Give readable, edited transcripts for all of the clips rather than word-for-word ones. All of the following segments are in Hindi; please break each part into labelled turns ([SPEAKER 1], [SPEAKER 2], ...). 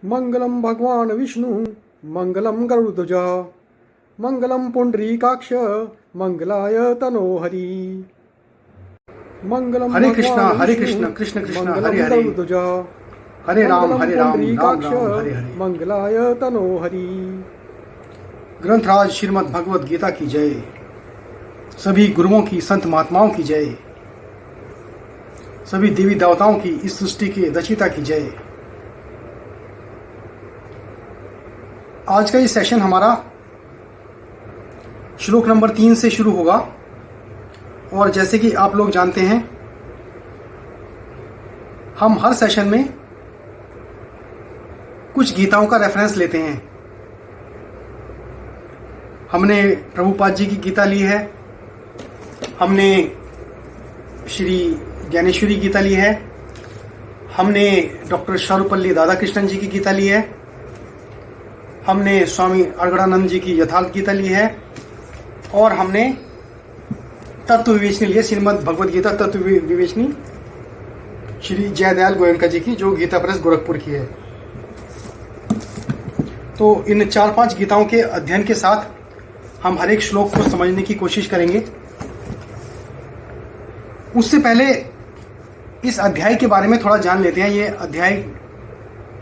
[SPEAKER 1] मंगलम भगवान विष्णु मंगलम गरुड़ध्वज मंगलम पुंडरीकाक्ष मंगलाय तनोहरि। मंगलम
[SPEAKER 2] हरे कृष्णा
[SPEAKER 1] भगवान
[SPEAKER 2] कृष्ण कृष्ण कृष्ण हरे हरे,
[SPEAKER 1] गरुड़ध्वज
[SPEAKER 2] हरे राम राम राम
[SPEAKER 1] पुंडरीकाक्ष
[SPEAKER 2] हरे हरे।
[SPEAKER 1] मंगलाय तनोहरि।
[SPEAKER 2] ग्रंथराज श्रीमद् भगवद गीता की जय। सभी गुरुओं की, संत महात्माओं की जय। सभी देवी देवताओं की, इस सृष्टि के रचयिता की जय। आज का ये सेशन हमारा श्लोक नंबर 3 से शुरू होगा। और जैसे कि आप लोग जानते हैं, हम हर सेशन में कुछ गीताओं का रेफरेंस लेते हैं। हमने प्रभुपाद जी की गीता ली है, हमने श्री ज्ञानेश्वरी गीता ली है, हमने डॉक्टर शारूपल्ली दादाकृष्णन जी की गीता ली है, हमने स्वामी अर्गड़ानंद जी की यथार्थ गीता ली है, और हमने तत्व विवेचनी ली है, श्रीमद् भगवद गीता तत्व विवेचनी श्री जयदयाल गोयंका जी की, जो गीता प्रेस गोरखपुर की है। तो इन 4-5 गीताओं के अध्ययन के साथ हम हर एक श्लोक को समझने की कोशिश करेंगे। उससे पहले इस अध्याय के बारे में थोड़ा जान लेते हैं। ये अध्याय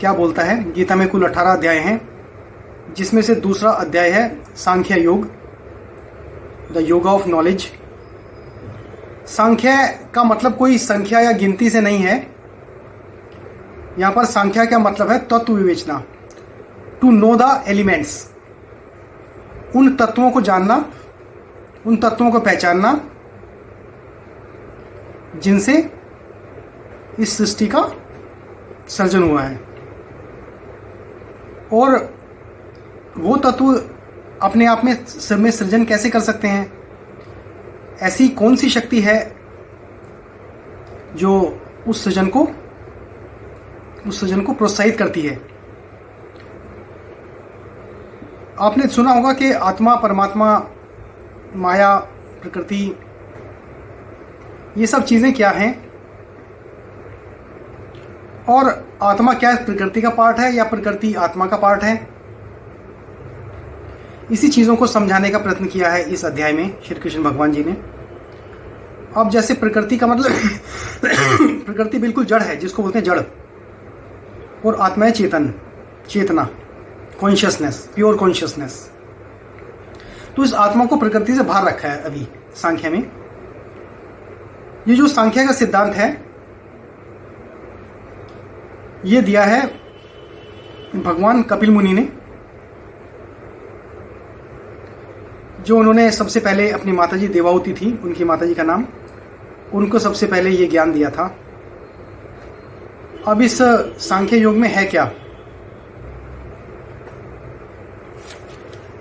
[SPEAKER 2] क्या बोलता है। गीता में कुल 18 अध्याय हैं, जिसमें से दूसरा अध्याय है सांख्य योग, द योग ऑफ नॉलेज। सांख्य का मतलब कोई संख्या या गिनती से नहीं है। यहां पर सांख्य का मतलब है तत्व विवेचना, टू नो द एलिमेंट्स, उन तत्वों को जानना, उन तत्वों को पहचानना जिनसे इस सृष्टि का सर्जन हुआ है। और वो तत्व अपने आप में सृजन कैसे कर सकते हैं, ऐसी कौन सी शक्ति है जो उस सृजन को प्रोत्साहित करती है। आपने सुना होगा कि आत्मा, परमात्मा, माया, प्रकृति, ये सब चीजें क्या हैं, और आत्मा क्या प्रकृति का पार्ट है या प्रकृति आत्मा का पार्ट है। इसी चीजों को समझाने का प्रयत्न किया है इस अध्याय में श्री कृष्ण भगवान जी ने। अब जैसे प्रकृति का मतलब प्रकृति बिल्कुल जड़ है, जिसको बोलते हैं जड़, और आत्मा है चेतना, कॉन्शियसनेस, प्योर कॉन्शियसनेस। तो इस आत्मा को प्रकृति से बाहर रखा है अभी सांख्य में। ये जो सांख्य का सिद्धांत है, ये दिया है भगवान कपिल मुनि ने, जो उन्होंने सबसे पहले अपनी माताजी देवाहुति थी, उनकी माताजी का नाम, उनको सबसे पहले ये ज्ञान दिया था। अब इस सांख्य योग में है क्या।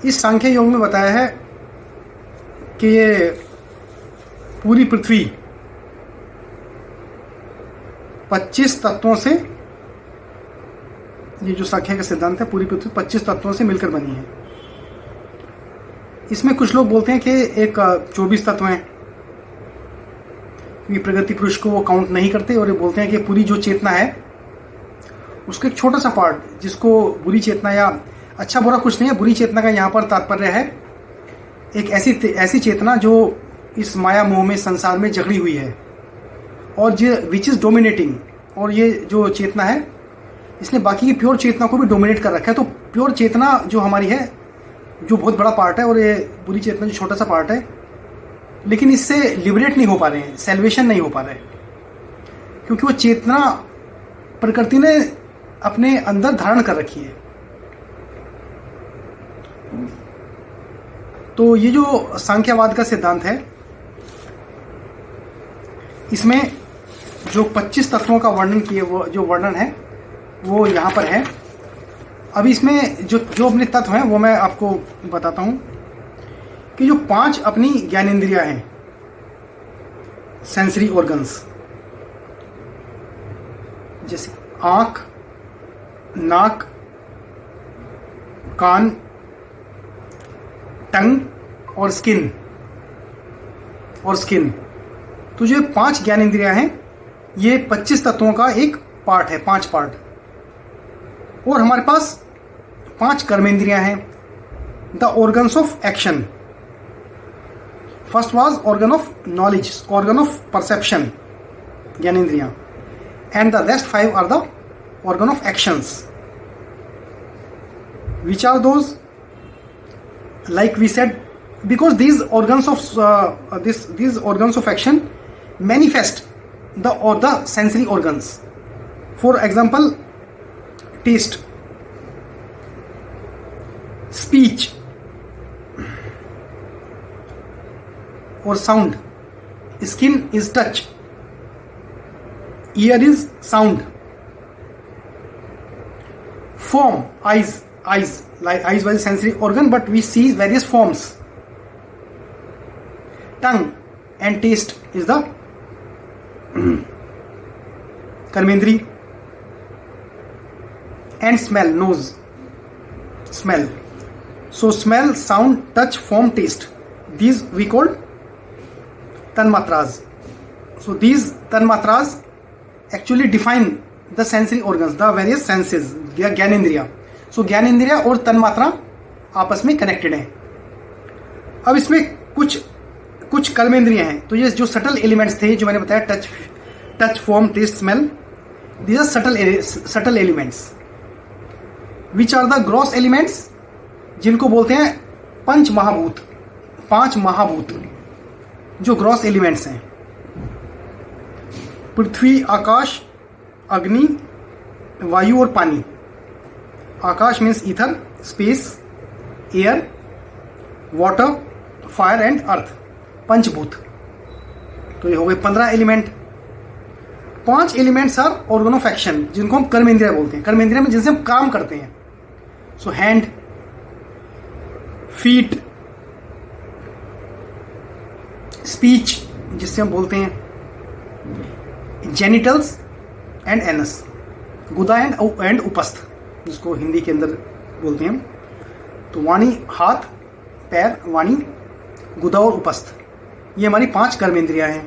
[SPEAKER 2] इस सांख्य योग में बताया है कि ये पूरी पृथ्वी 25 तत्वों से, ये जो सांख्य का सिद्धांत है, पूरी पृथ्वी 25 तत्वों से मिलकर बनी है। इसमें कुछ लोग बोलते हैं कि एक 24 तत्व हैं, ये प्रगति पुरुष को वो काउंट नहीं करते, और ये बोलते हैं कि पूरी जो चेतना है उसका एक छोटा सा पार्ट, जिसको बुरी चेतना, या अच्छा बुरा कुछ नहीं है, बुरी चेतना का यहाँ पर तात्पर्य है एक ऐसी चेतना जो इस माया मोह में, संसार में जकड़ी हुई है, और जो विच इज डोमिनेटिंग। और ये जो चेतना है, इसने बाकी की प्योर चेतना को भी डोमिनेट कर रखा है। तो प्योर चेतना जो हमारी है, जो बहुत बड़ा पार्ट है, और ये बुरी चेतना जो छोटा सा पार्ट है, लेकिन इससे लिबरेट नहीं हो पा रहे हैं, सेल्वेशन नहीं हो पा रहे, क्योंकि वो चेतना प्रकृति ने अपने अंदर धारण कर रखी है। तो ये जो सांख्यवाद का सिद्धांत है, इसमें जो 25 तत्वों का वर्णन किए, वो जो वर्णन है वो यहाँ पर है। अभी इसमें जो अपने तत्व हैं वो मैं आपको बताता हूँ कि जो 5 अपनी ज्ञानेंद्रियां हैं, सेंसरी ऑर्गन्स, जैसे आँख, नाक, कान, टंग और स्किन। तो जो 5 ज्ञानेंद्रियां हैं, ये 25 तत्वों का एक पार्ट है, 5 पार्ट। और हमारे पास 5 कर्मेंद्रियां हैं, the organs of action. First was organ of knowledge, organ of perception, ज्ञानेंद्रियां, and the rest 5 are the organ of actions. Which are those? Like we said, because these organs of these organs of action manifest the sensory organs. For example, taste, speech, or sound. Skin is touch, ear is sound, form, eyes was a sensory organ, but we see various forms. Tongue and taste is the karmendri, and smell, nose, smell. So smell, sound, touch, form, taste, these we call tanmatras. So these tanmatras actually define the sensory organs, the various senses, the ज्ञानेंद्रिया। सो ज्ञानेंद्रिया और तन्मात्रा आपस में कनेक्टेड हैं। अब इसमें कुछ कर्मेंद्रियां हैं। तो ये जो सटल एलिमेंट्स थे जो मैंने बताया, touch, form, taste, smell, these are subtle elements. Which are the gross elements, जिनको बोलते हैं पंच महाभूत, 5 महाभूत जो ग्रॉस एलिमेंट्स हैं। पृथ्वी, आकाश, अग्नि, वायु और पानी। आकाश means ether, space, air, water, fire and earth, पंचभूत। तो ये हो गए 15 element. 5 elements are organ of action, जिनको हम कर्मेंद्रिया बोलते हैं। कर्मेंद्रिया में जिनसे हम काम करते हैं। सो हैंड, फीट, स्पीच जिससे हम बोलते हैं, जेनिटल्स एंड एनस, गुदा एंड उपस्थ जिसको हिंदी के अंदर बोलते हैं। तो वाणी, हाथ, पैर, वाणी, गुदा और उपस्थ, ये हमारी 5 कर्मेंद्रियां हैं।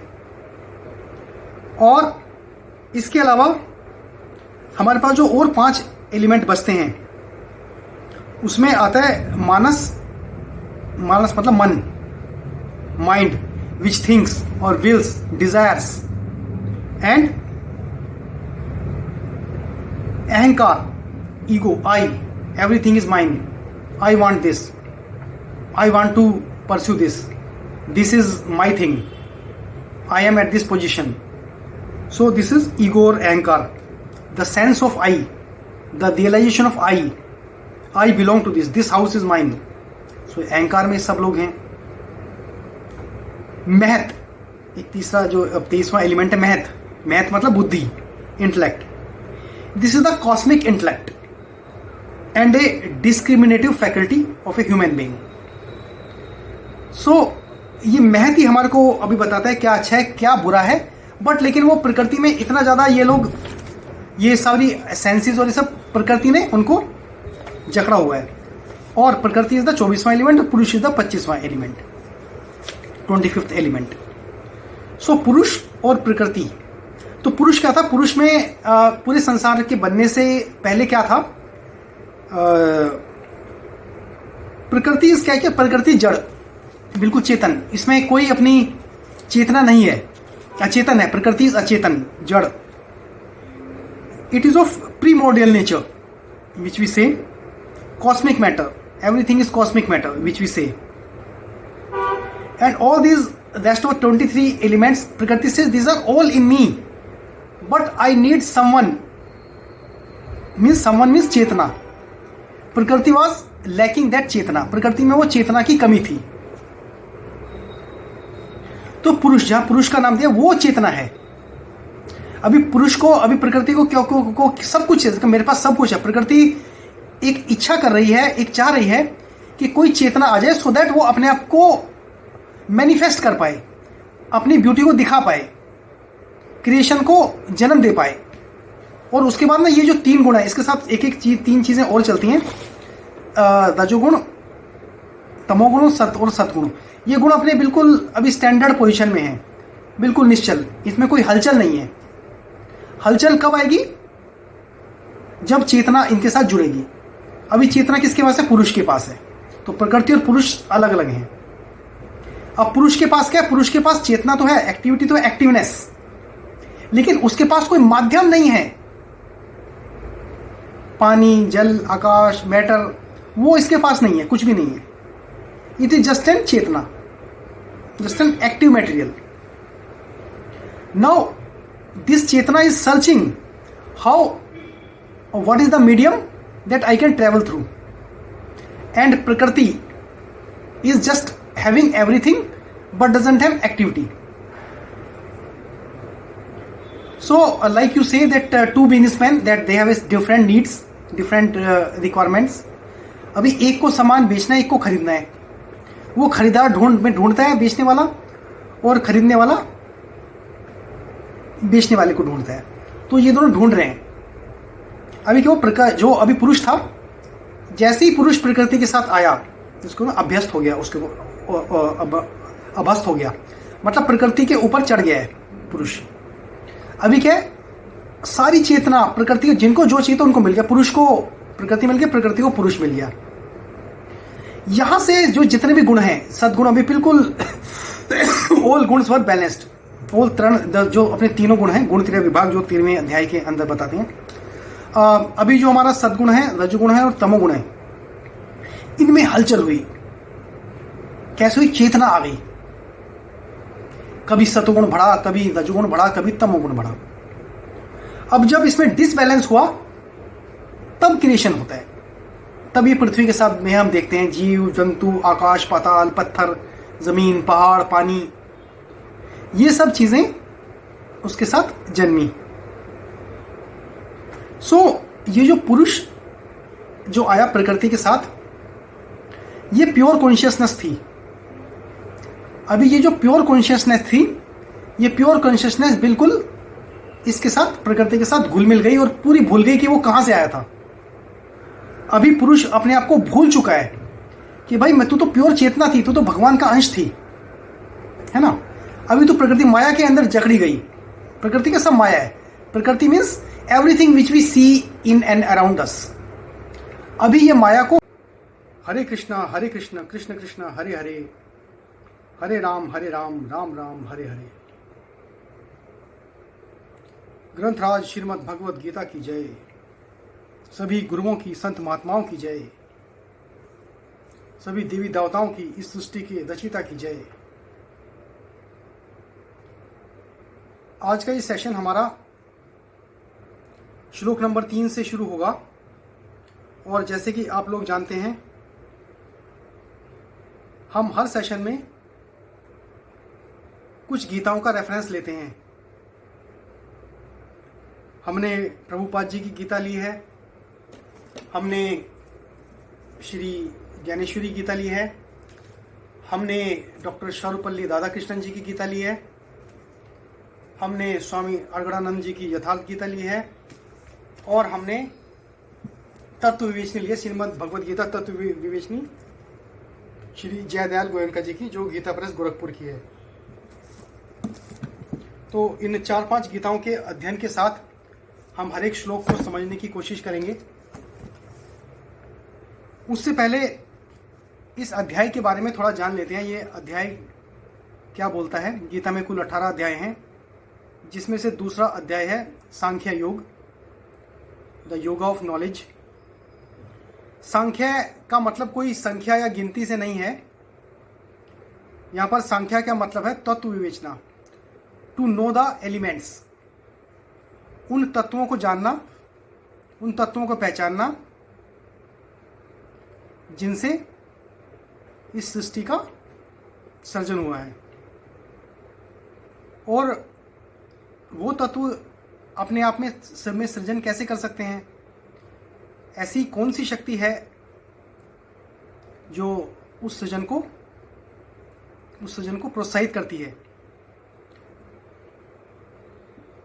[SPEAKER 2] और इसके अलावा हमारे पास जो और 5 एलिमेंट बचते हैं, उसमें आता है मानस। मानस मतलब मन, माइंड, विच थिंक्स और विल्स, डिजायर्स, एंड अहंकार, ego, I, everything is mine, I want this, I want to pursue this, this is my thing, I am at this position. So this is ego or ahankar, the sense of I, the realization of I belong to this house is mine. So ahankar में सब लोग हैं। महत, एक तीसरा जो अब 23वां एलिमेंट है, महत। महत मतलब बुद्धि, intellect. This is the cosmic intellect and a discriminative faculty of a human being. So ये महत ही हमारे को अभी बताता है क्या अच्छा है क्या बुरा है, बट लेकिन वो प्रकृति में इतना ज़्यादा ये लोग, ये सारी सेंसेस और ये सब प्रकृति ने उनको जकड़ा हुआ है। और प्रकृति इज द 24वां एलिमेंट और पुरुष इज द 25वां एलिमेंट, 25th एलिमेंट। सो पुरुष और प्रकृति। तो पुरुष क्या था? पुरुष में पूरे संसार के बनने से पहले क्या था? प्रकृति क्या है? प्रकृति जड़, बिल्कुल चेतन, इसमें कोई अपनी चेतना नहीं है, अचेतन है। प्रकृति इज अचेतन, जड़। It is of primordial nature which we say, cosmic matter, everything is cosmic matter which we say, and all these rest of 23 elements प्रकृति से, these are all in me, but I need someone means चेतना। प्रकृति वॉज लैकिंग दैट चेतना, प्रकृति में वो चेतना की कमी थी। तो पुरुष, जहां पुरुष का नाम दिया वो चेतना है। अभी पुरुष को, अभी प्रकृति को क्यों सब कुछ है, मेरे पास सब कुछ है। प्रकृति एक इच्छा कर रही है, एक चाह रही है कि कोई चेतना आ जाए, सो दैट वो अपने आप को मैनिफेस्ट कर पाए, अपनी ब्यूटी को दिखा पाए, क्रिएशन को जन्म दे पाए। और उसके बाद ना ये जो 3 गुण है, इसके साथ एक एक चीज, 3 चीजें और चलती हैं, रजोगुण, तमोगुण और सतगुण। ये गुण अपने बिल्कुल अभी स्टैंडर्ड पोजीशन में है, बिल्कुल निश्चल, इसमें कोई हलचल नहीं है। हलचल कब आएगी? जब चेतना इनके साथ जुड़ेगी। अभी चेतना किसके पास है? पुरुष के पास है। तो प्रकृति और पुरुष अलग अलग हैं। अब पुरुष के पास क्या है? पुरुष के पास चेतना तो है, एक्टिविटी तो है, एक्टिवनेस, लेकिन उसके पास कोई माध्यम नहीं है। पानी, जल, आकाश, मैटर, वो इसके पास नहीं है, कुछ भी नहीं है। इट इज जस्ट एन चेतना, just an active material. Now this चेतना is searching how, what is the medium that I can travel through, and Prakriti is just having everything but doesn't have activity. So like you say that two businessmen that they have different needs, different requirements. अभी एक को सामान बेचना है, एक को खरीदना है। वो खरीदार ढूंढता है बेचने वाला, और खरीदने वाला बेचने वाले को ढूंढता है। तो ये दोनों ढूंढ रहे हैं। अभी क्या जो अभी पुरुष था, जैसे ही पुरुष प्रकृति के साथ आया, इसको ना अभ्यस्त हो गया, उसके अभ्यस्त हो गया, मतलब प्रकृति के ऊपर चढ़ गया है पुरुष। अभी क्या है, सारी चेतना प्रकृति, जिनको जो चाहिए तो उनको मिल गया। पुरुष को प्रकृति मिल गई, प्रकृति को पुरुष मिल गया। यहां से जो जितने भी गुण हैं, सद्गुण, अभी बिल्कुल ऑल गुण्स वर बैलेंस्ड। ऑल जो अपने तीनों गुण हैं, गुण त्रय विभाग, जो 13वें अध्याय के अंदर बताते हैं। अभी जो हमारा सद्गुण है, रजोगुण है और तमोगुण है, इनमें हलचल हुई। कैसे हुई? चेतना आ गई। कभी सतोगुण बढ़ा, कभी रजोगुण बढ़ा, कभी तमोगुण बढ़ा। अब जब इसमें डिसबैलेंस हुआ, तब क्रिएशन होता है। तब ये पृथ्वी के साथ में हम देखते हैं जीव जंतु, आकाश पाताल, पत्थर, जमीन, पहाड़, पानी, ये सब चीजें उसके साथ जन्मी। ये जो पुरुष जो आया प्रकृति के साथ, ये प्योर कॉन्शियसनेस थी। अभी ये जो प्योर कॉन्शियसनेस थी, ये प्योर कॉन्शियसनेस बिल्कुल इसके साथ, प्रकृति के साथ घुल मिल गई और पूरी भूल गई कि वो कहां से आया था। अभी पुरुष अपने आप को भूल चुका है कि भाई मैं, तू तो प्योर चेतना थी, तू तो भगवान का अंश थी, है ना। अभी तो प्रकृति माया के अंदर जकड़ी गई। प्रकृति का सब माया है। प्रकृति means everything which we see in and around us. अभी ये माया को हरे कृष्णा कृष्ण कृष्ण हरे हरे, हरे राम राम राम हरे हरे। ग्रंथराज श्रीमद् भगवद गीता की जय। सभी गुरुओं की, संत महात्माओं की जय। सभी देवी देवताओं की, इस सृष्टि के रचिता की जय। आज का ये सेशन हमारा श्लोक नंबर 3 से शुरू होगा। और जैसे कि आप लोग जानते हैं, हम हर सेशन में कुछ गीताओं का रेफरेंस लेते हैं। हमने प्रभुपाद जी की गीता ली है, हमने श्री ज्ञानेश्वरी गीता ली है, हमने डॉक्टर शारूपल्ली दादाकृष्णन जी की गीता ली है, हमने स्वामी अर्गड़ानंद जी की यथार्थ गीता ली है, और हमने तत्व विवेचनी ली है, श्रीमद् भगवद गीता तत्व विवेचनी श्री जयदयाल गोयनका जी की, जो गीता प्रेस गोरखपुर की है। तो इन 4-5 गीताओं के अध्ययन के साथ हम हर एक श्लोक को समझने की कोशिश करेंगे। उससे पहले इस अध्याय के बारे में थोड़ा जान लेते हैं। ये अध्याय क्या बोलता है? गीता में कुल 18 अध्याय हैं, जिसमें से दूसरा अध्याय है सांख्य योग, द योगा ऑफ नॉलेज। सांख्य का मतलब कोई संख्या या गिनती से नहीं है। यहां पर सांख्या का मतलब है तत्व विवेचना, टू नो द एलिमेंट्स, उन तत्वों को जानना, उन तत्वों को पहचानना जिनसे इस सृष्टि का सर्जन हुआ है। और वो तत्व अपने आप में सृजन कैसे कर सकते हैं? ऐसी कौन सी शक्ति है जो उस सृजन को प्रोत्साहित करती है?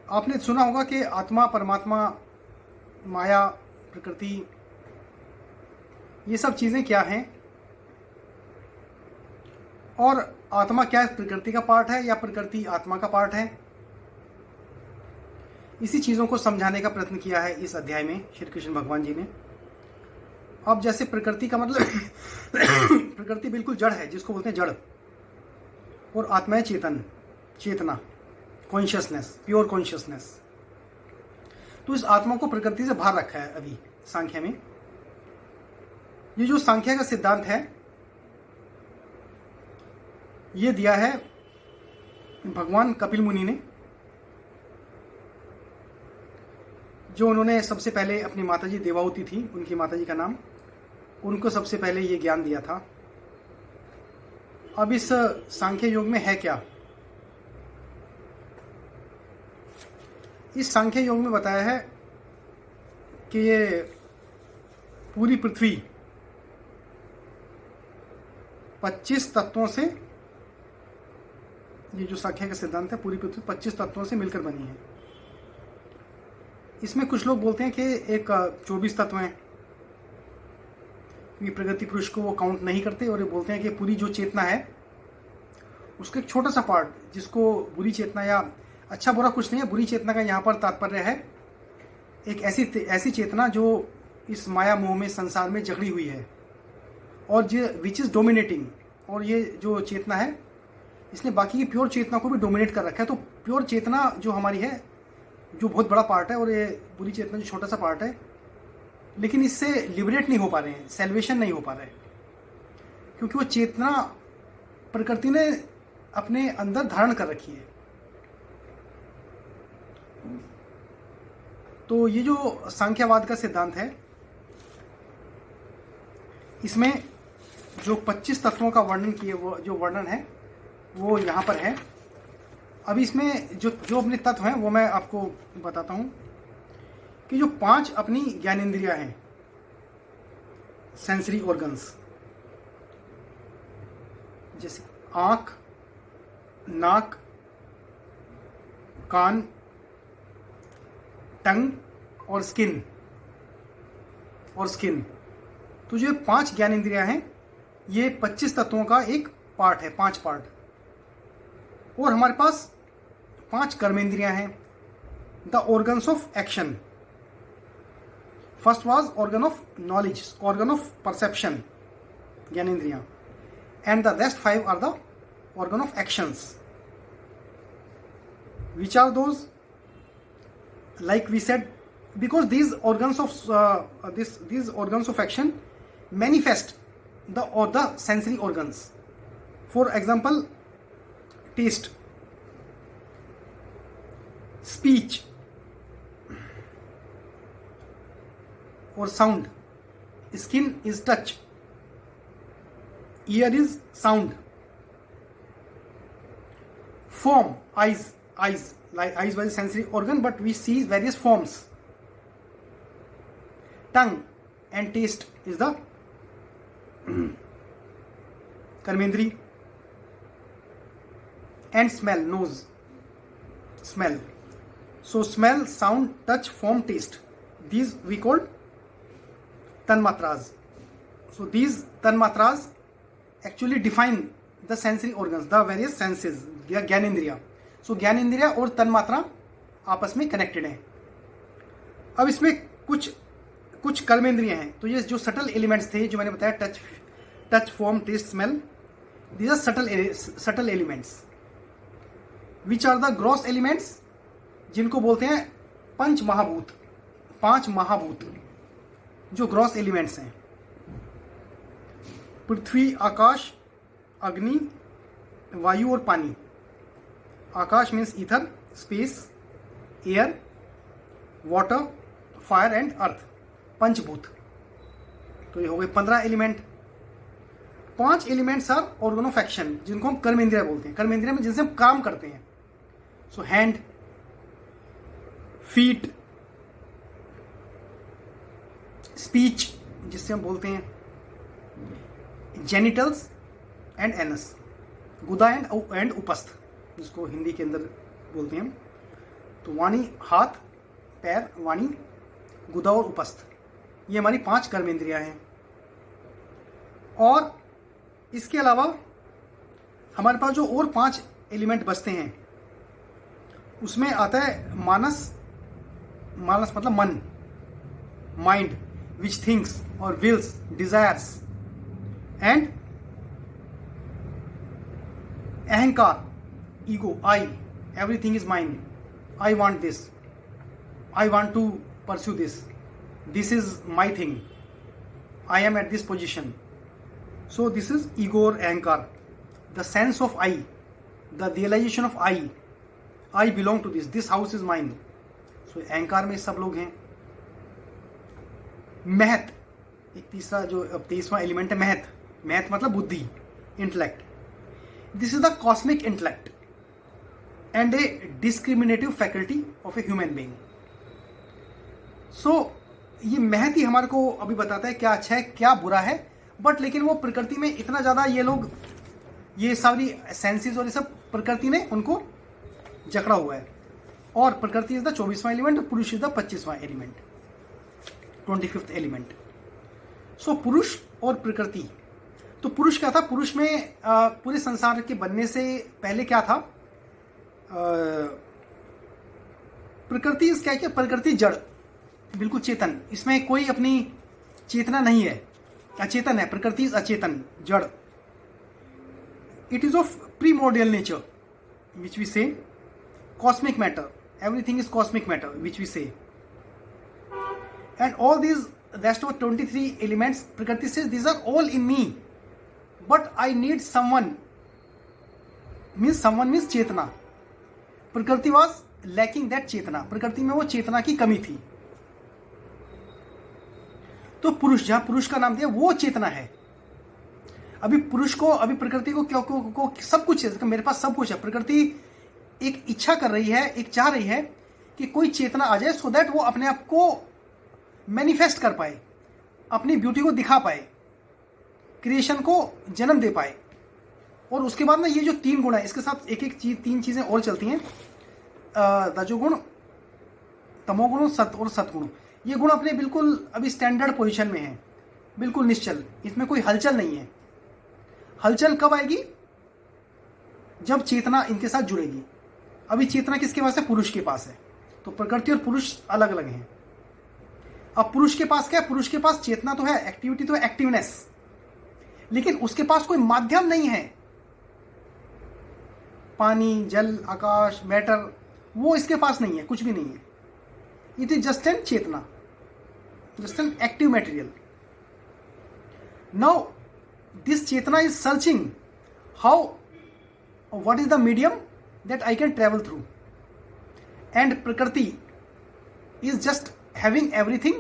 [SPEAKER 2] आपने सुना होगा कि आत्मा, परमात्मा, माया, प्रकृति, ये सब चीजें क्या हैं, और आत्मा क्या प्रकृति का पार्ट है या प्रकृति आत्मा का पार्ट है? इसी चीज़ों को समझाने का प्रयत्न किया है इस अध्याय में श्री कृष्ण भगवान जी ने। अब जैसे प्रकृति का मतलब प्रकृति बिल्कुल जड़ है, जिसको बोलते हैं जड़, और आत्मा है चेतन, चेतना, कॉन्शियसनेस, प्योर कॉन्शियसनेस। तो इस आत्मा को प्रकृति से बाहर रखा है अभी सांख्य में। ये जो सांख्य का सिद्धांत है ये दिया है भगवान कपिल मुनि ने, जो उन्होंने सबसे पहले अपनी माताजी देवाहुति थी, उनकी माताजी का नाम, उनको सबसे पहले ये ज्ञान दिया था। अब इस सांख्य योग में है क्या? इस सांख्य योग में बताया है कि ये पूरी पृथ्वी 25 तत्वों से, ये जो सांख्य का सिद्धांत है, पूरी पृथ्वी 25 तत्वों से मिलकर बनी है। इसमें कुछ लोग बोलते हैं कि एक 24 तत्व हैं, ये प्रगति पुरुष को वो काउंट नहीं करते, और ये बोलते हैं कि पूरी जो चेतना है उसका एक छोटा सा पार्ट, जिसको बुरी चेतना या अच्छा बुरा कुछ नहीं है, बुरी चेतना का यहाँ पर तात्पर्य है एक ऐसी चेतना जो इस माया मोह में संसार में जकड़ी हुई है, और जो विच इज़ डोमिनेटिंग, और ये जो चेतना है इसने बाकी की प्योर चेतना को भी डोमिनेट कर रखा है। तो प्योर चेतना जो हमारी है, जो बहुत बड़ा पार्ट है, और ये बुरी चेतना जो छोटा सा पार्ट है, लेकिन इससे लिबरेट नहीं हो पा रहे हैं, सेल्वेशन नहीं हो पा रहा है, क्योंकि वो चेतना प्रकृति ने अपने अंदर धारण कर रखी है। तो ये जो सांख्यवाद का सिद्धांत है, इसमें जो 25 तत्वों का वर्णन किए, वो जो वर्णन है वो यहाँ पर है। अभी इसमें जो अपने तत्व हैं वो मैं आपको बताता हूँ कि जो 5 अपनी ज्ञानेंद्रियां हैं, सेंसरी ऑर्गन्स, जैसे आँख, नाक, कान, टंग और स्किन, तो जो 5 ज्ञानेंद्रियां हैं ये 25 तत्वों का एक पार्ट है, 5 पार्ट। और हमारे पास 5 कर्मेंद्रियां हैं, the organs of action. First was organ of knowledge, organ of perception, ज्ञानेंद्रियां, and the rest 5 are the organ of actions. Which are those? Like we said, because these organs of action manifest the sensory organs. For example, taste, speech, or sound. Skin is touch, ear is sound, form, eyes. Eyes was a sensory organ, but we see various forms. Tongue and taste is the कर्मेंद्री, and smell, nose, smell. So smell, sound, touch, form, taste, these we call tanmatras. So these tanmatras actually define the sensory organs, the various senses, the ज्ञानेंद्रिया। सो ज्ञानेंद्रिया और तन्मात्रा आपस में कनेक्टेड हैं। अब इसमें कुछ कर्मेंद्रियां हैं। तो ये जो सटल एलिमेंट्स थे, जो मैंने बताया, touch, form, taste, smell, these are subtle elements. Which are the gross elements, जिनको बोलते हैं पंच महाभूत, 5 महाभूत जो ग्रॉस एलिमेंट्स हैं। पृथ्वी, आकाश, अग्नि, वायु और पानी। आकाश means ether, space, air, water, fire and earth, पंचभूत। तो ये हो गए 15 element. 5 elements are organ of action, जिनको हम कर्मेंद्रिया बोलते हैं। कर्मेंद्रिया में जिनसे हम काम करते हैं। सो हैंड, फीट, स्पीच जिससे हम बोलते हैं, जेनिटल्स एंड एनस, गुदा एंड उपस्थ जिसको हिंदी के अंदर बोलते हैं हम। तो वाणी, हाथ, पैर, वाणी, गुदा और उपस्थ, ये हमारी 5 कर्मेंद्रियां हैं। और इसके अलावा हमारे पास जो और 5 एलिमेंट बचते हैं, उसमें आता है मानस, मानस मतलब मन, माइंड, विच थिंक्स और विल्स, डिजायर्स एंड अहंकार, ego, I, everything is mine, I want this, I want to pursue this, this is my thing, I am at this position. So this is ego or ahankar, the sense of I, the realization of I belong to this house is mine. So ahankar में सब लोग हैं. महत, एक तीसरा जो 23वां एलिमेंट है महत. महत मतलब बुद्धि, intellect. This is the cosmic intellect and a discriminative faculty of a human being. So ये महत ही हमारे को अभी बताता है क्या अच्छा है क्या बुरा है. बट लेकिन वो प्रकृति में इतना ज़्यादा ये लोग, ये सारी सेंसेस और ये सब प्रकृति ने उनको जकड़ा हुआ है. और प्रकृति इज द 24वां एलिमेंट, पुरुष इज द 25वां एलिमेंट, 25th एलिमेंट. सो पुरुष और प्रकृति. तो पुरुष क्या था? पुरुष में पूरे संसार के बनने से पहले क्या था? प्रकृति क्या क्या? प्रकृति जड़, बिल्कुल चेतन, इसमें कोई अपनी चेतना नहीं है, अचेतन है. प्रकृति अचेतन, जड़. It is of primordial nature which we say. Cosmic matter, everything is cosmic matter which we say. And all these rest of 23 elements, प्रकृति से these are all in me, but I need someone means चेतना. प्रकृति वॉज लैकिंग दैट चेतना. प्रकृति में वो चेतना की कमी थी. तो पुरुष, जहां पुरुष का नाम दिया वो चेतना है. अभी पुरुष को, अभी प्रकृति को क्यों को सब कुछ है, मेरे पास सब कुछ है. प्रकृति एक इच्छा कर रही है, एक चाह रही है कि कोई चेतना आ जाए, सो दैट वो अपने आप को मैनिफेस्ट कर पाए, अपनी ब्यूटी को दिखा पाए, क्रिएशन को जन्म दे पाए. और उसके बाद ना ये जो 3 गुण है, इसके साथ एक एक चीज, 3 चीजें और चलती हैं. रजोगुण, तमोगुण और सतगुण. ये गुण अपने बिल्कुल अभी स्टैंडर्ड पोजीशन में है, बिल्कुल निश्चल. इसमें कोई हलचल नहीं है. हलचल कब आएगी? जब चेतना इनके साथ जुड़ेगी. अभी चेतना किसके पास है? पुरुष के पास है. तो प्रकृति और पुरुष अलग अलग हैं. अब पुरुष के पास क्या है? पुरुष के पास चेतना तो है, एक्टिविटी तो है, एक्टिवनेस, लेकिन उसके पास कोई माध्यम नहीं है. पानी, जल, आकाश, मैटर, वो इसके पास नहीं है, कुछ भी नहीं है. इट इज जस्ट एन चेतना, just an active material. Now this Chetana is searching what is the medium that I can travel through, and Prakriti is just having everything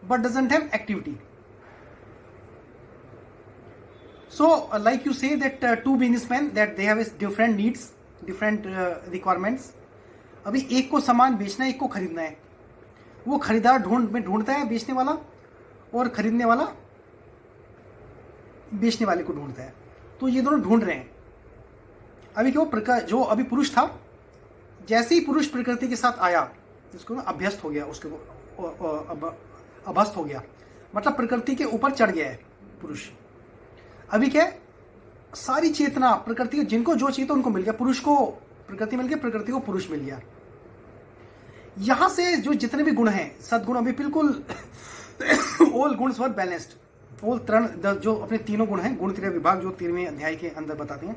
[SPEAKER 2] but doesn't have activity. So like you say that two businessmen that they have different needs, different requirements. अभी एक को सामान बेचना है, एक को खरीदना है. वो खरीदार ढूंढता है बेचने वाला, और खरीदने वाला बेचने वाले को ढूंढता है. तो ये दोनों ढूंढ रहे हैं. अभी क्या जो अभी पुरुष था, जैसे ही पुरुष प्रकृति के साथ आया, जिसको ना अभ्यस्त हो गया, उसके अभ्यस्त हो गया, मतलब प्रकृति के ऊपर चढ़ गया है पुरुष. अभी क्या है, सारी चेतना प्रकृति को, जिनको जो चाहिए तो उनको मिल गया. पुरुष को प्रकृति मिल गया, प्रकृति को पुरुष मिल गया. यहां से जो जितने भी गुण हैं, सद्गुण, अभी बिल्कुल ऑल गुण्स वर बैलेंस्ड. ऑल जो अपने तीनों गुण हैं, गुण क्रिया विभाग जो 13वें अध्याय के अंदर बताते हैं.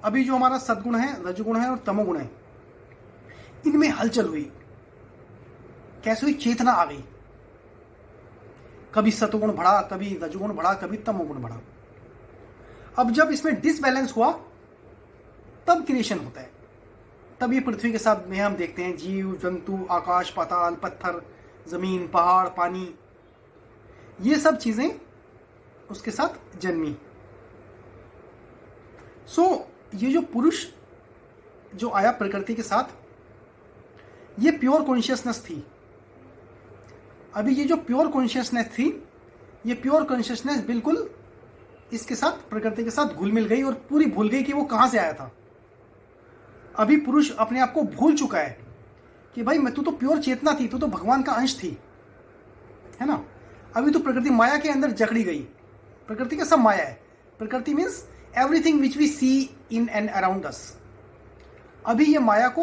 [SPEAKER 2] अभी जो हमारा सद्गुण है, रजगुण है और तमोगुण है, इनमें हलचल हुई. कैसे हुई? चेतना आ गई. कभी सतगुण बढ़ा, कभी रजगुण बढ़ा, कभी तमोगुण बढ़ा. अब जब इसमें डिसबैलेंस हुआ, तब क्रिएशन होता है. तब ये पृथ्वी के साथ में हम देखते हैं जीव जंतु, आकाश पाताल, पत्थर, जमीन, पहाड़, पानी, ये सब चीजें उसके साथ जन्मी. सो ये जो पुरुष जो आया प्रकृति के साथ, ये प्योर कॉन्शियसनेस थी. अभी ये जो प्योर कॉन्शियसनेस थी, ये प्योर कॉन्शियसनेस बिल्कुल इसके साथ, प्रकृति के साथ घुल मिल गई और पूरी भूल गई कि वो कहां से आया था. अभी पुरुष अपने आप को भूल चुका है कि भाई मैं, तू तो प्योर चेतना थी, तू तो भगवान का अंश थी, है ना. अभी तो प्रकृति माया के अंदर जकड़ी गई. प्रकृति का सब माया है. प्रकृति means everything which we see in and around us. अभी ये माया को